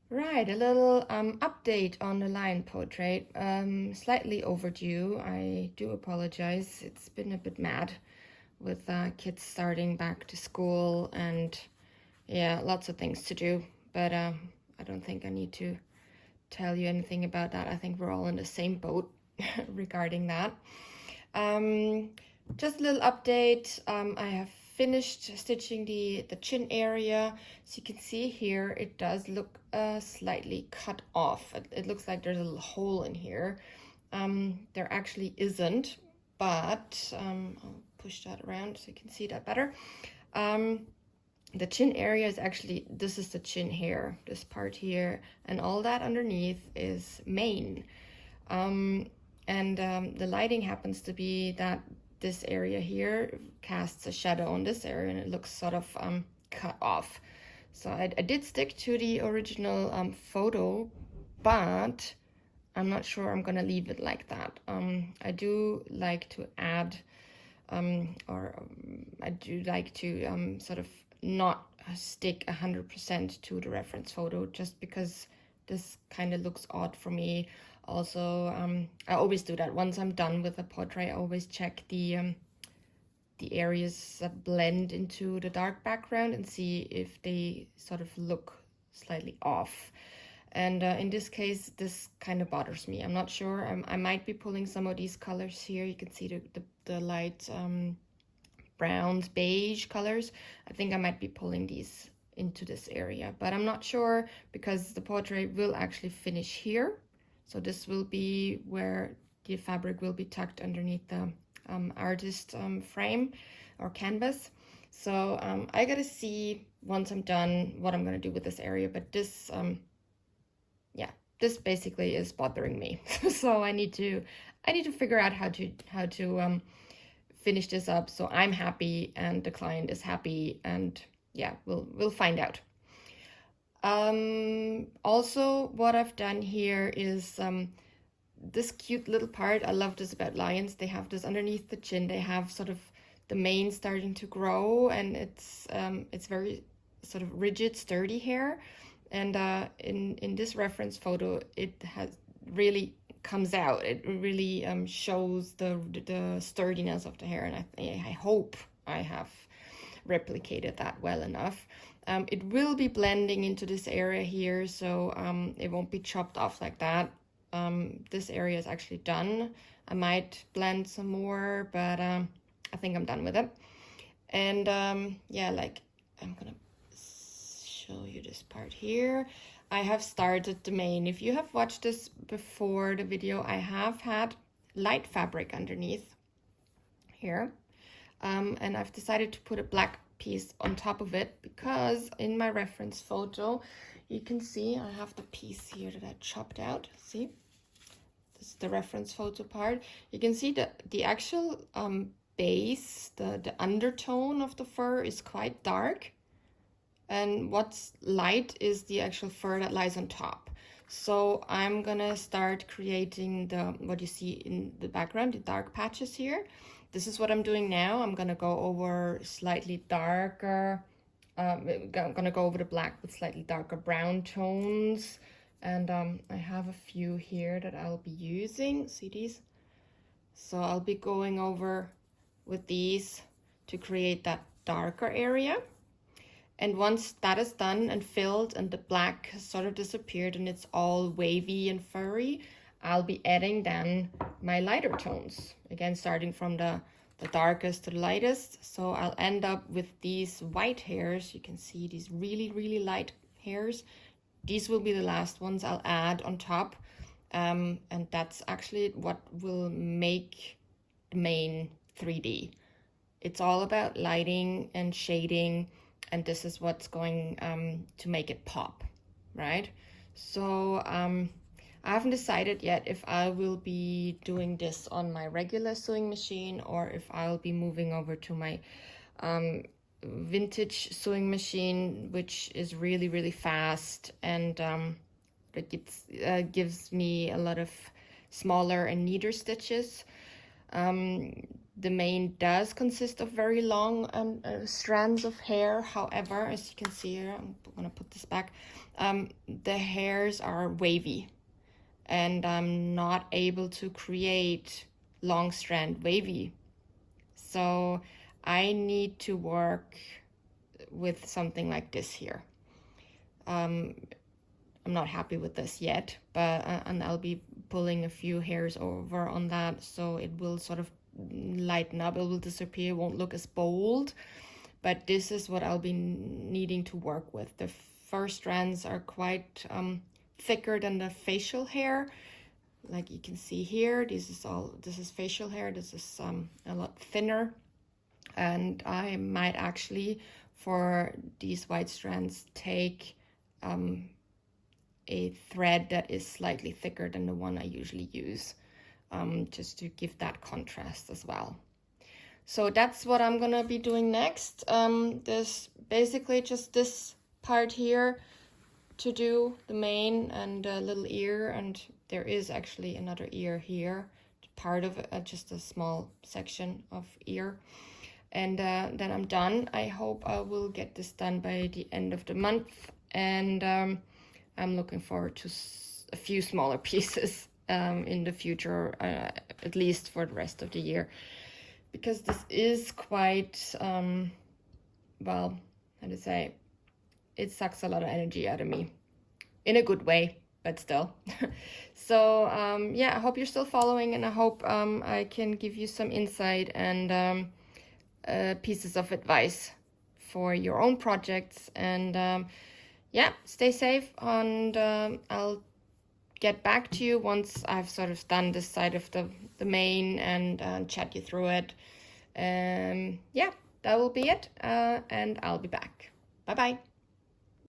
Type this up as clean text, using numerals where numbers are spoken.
Right, a little update on the lion portrait. Slightly overdue. I do apologize. It's been a bit mad with kids starting back to school and yeah, lots of things to do. But I don't think I need to tell you anything about that. I think we're all in the same boat regarding that. Um, just a little update. I have finished stitching the chin area. So you can see here, it does look slightly cut off. It looks like there's a little hole in here. There actually isn't, but I'll push that around so you can see that better. The chin area is actually, this is the chin hair, this part here, and all that underneath is mane. The lighting happens to be that this area here casts a shadow on this area and it looks sort of cut off. So I did stick to the original photo, but I'm not sure I'm gonna leave it like that. I do like to add, I do like to sort of not stick 100% to the reference photo, just because this kind of looks odd for me. Also, I always do that. Once I'm done with a portrait, I always check the areas that blend into the dark background and see if they sort of look slightly off. And in this case, this kind of bothers me. I'm not sure. I might be pulling some of these colors here. You can see the light browns, beige colors. I think I might be pulling these into this area, but I'm not sure because the portrait will actually finish here. So this will be where the fabric will be tucked underneath the artist frame or canvas. So I gotta see once I'm done what I'm gonna do with this area, but this yeah, this basically is bothering me. So I need to figure out how to finish this up so I'm happy and the client is happy, and yeah, we'll find out. Also, what I've done here is this cute little part. I love this about lions. They have this underneath the chin. They have sort of the mane starting to grow, and it's very sort of rigid, sturdy hair. And in this reference photo, it has really comes out. It really shows the sturdiness of the hair, and I hope I have replicated that well enough. It will be blending into this area here, so it won't be chopped off like that. This area is actually done. I might blend some more, but I think I'm done with it. And yeah, like I'm gonna show you this part here. I have started the mane. If you have watched this before the video, I have had light fabric underneath here. And I've decided to put a black piece on top of it because in my reference photo, you can see I have the piece here that I chopped out. See, this is the reference photo part. You can see that the actual base, the undertone of the fur is quite dark, and what's light is the actual fur that lies on top. So I'm gonna start creating what you see in the background, the dark patches here. This is what I'm doing now. I'm gonna go over slightly darker, I'm gonna go over the black with slightly darker brown tones. And I have a few here that I'll be using, see these? So I'll be going over with these to create that darker area. And once that is done and filled and the black has sort of disappeared and it's all wavy and furry, I'll be adding then my lighter tones. Again, starting from the darkest to the lightest. So I'll end up with these white hairs. You can see these really, really light hairs. These will be the last ones I'll add on top. And that's actually what will make the mane 3D. It's all about lighting and shading, and this is what's going to make it pop, right? So I haven't decided yet if I will be doing this on my regular sewing machine or if I'll be moving over to my vintage sewing machine, which is really, really fast, and it gives me a lot of smaller and neater stitches. The mane does consist of very long strands of hair. However, as you can see here, I'm gonna put this back, the hairs are wavy, and I'm not able to create long strand wavy. So I need to work with something like this here. I'm not happy with this yet, but and I'll be pulling a few hairs over on that, so it will sort of lighten up, it will disappear, it won't look as bold. But this is what I'll be needing to work with. The fur strands are quite thicker than the facial hair. Like you can see here, this is facial hair, this is a lot thinner. And I might actually, for these white strands, take a thread that is slightly thicker than the one I usually use, just to give that contrast as well. So that's what I'm gonna be doing next. There's basically just this part here to do, the mane and a little ear, and there is actually another ear here, part of it, just a small section of ear. And then I'm done. I hope I will get this done by the end of the month, and I'm looking forward to a few smaller pieces in the future, at least for the rest of the year, because this is quite, well, how to say, it sucks a lot of energy out of me, in a good way, but still. So yeah, I hope you're still following, and I hope I can give you some insight and pieces of advice for your own projects. And yeah, stay safe, and I'll get back to you once I've sort of done this side of the mane and chat you through it. Yeah, that will be it, and I'll be back. Bye bye.